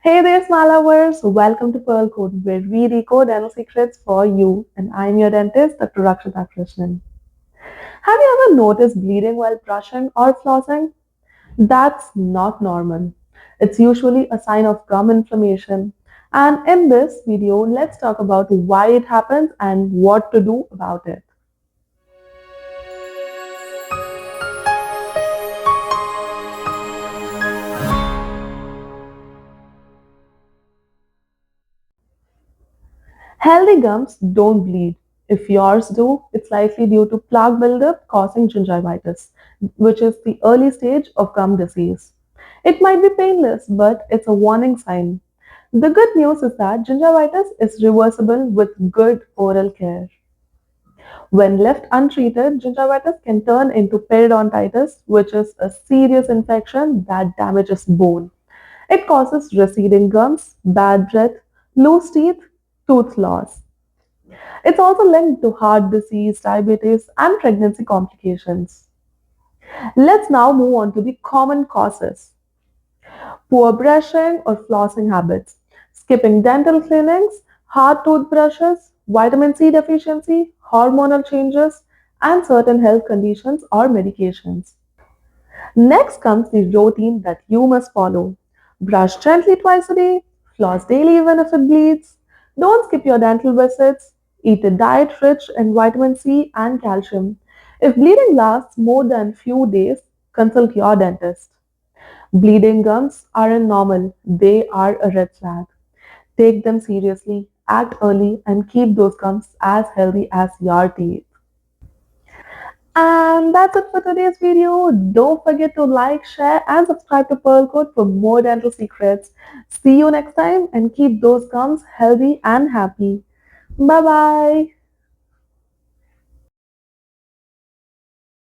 Hey there, smile lovers! Welcome to Pearl Code, where we decode dental secrets for you. And I'm your dentist, Dr. Rakshita Krishnan. Have you ever noticed bleeding while brushing or flossing? That's not normal. It's usually a sign of gum inflammation. And in this video, let's talk about why it happens and what to do about it. Healthy gums don't bleed. If yours do, it's likely due to plaque buildup causing gingivitis, which is the early stage of gum disease. It might be painless, but it's a warning sign. The good news is that gingivitis is reversible with good oral care. When left untreated, gingivitis can turn into periodontitis, which is a serious infection that damages bone. It causes receding gums, bad breath, loose teeth, tooth loss. It's also linked to heart disease, diabetes, and pregnancy complications. Let's now move on to the common causes: poor brushing or flossing habits, skipping dental cleanings, hard toothbrushes, vitamin C deficiency, hormonal changes, and certain health conditions or medications. Next comes the routine that you must follow. Brush gently twice a day, floss daily even if it bleeds. Don't skip your dental visits. Eat a diet rich in vitamin C and calcium. If bleeding lasts more than few days, consult your dentist. Bleeding gums aren't normal, they are a red flag. Take them seriously, act early, and keep those gums as healthy as your teeth. And that's it for today's video. Don't forget to like, share, and subscribe to Pearl Code for more dental secrets. See you next time and keep those gums healthy and happy. Bye bye.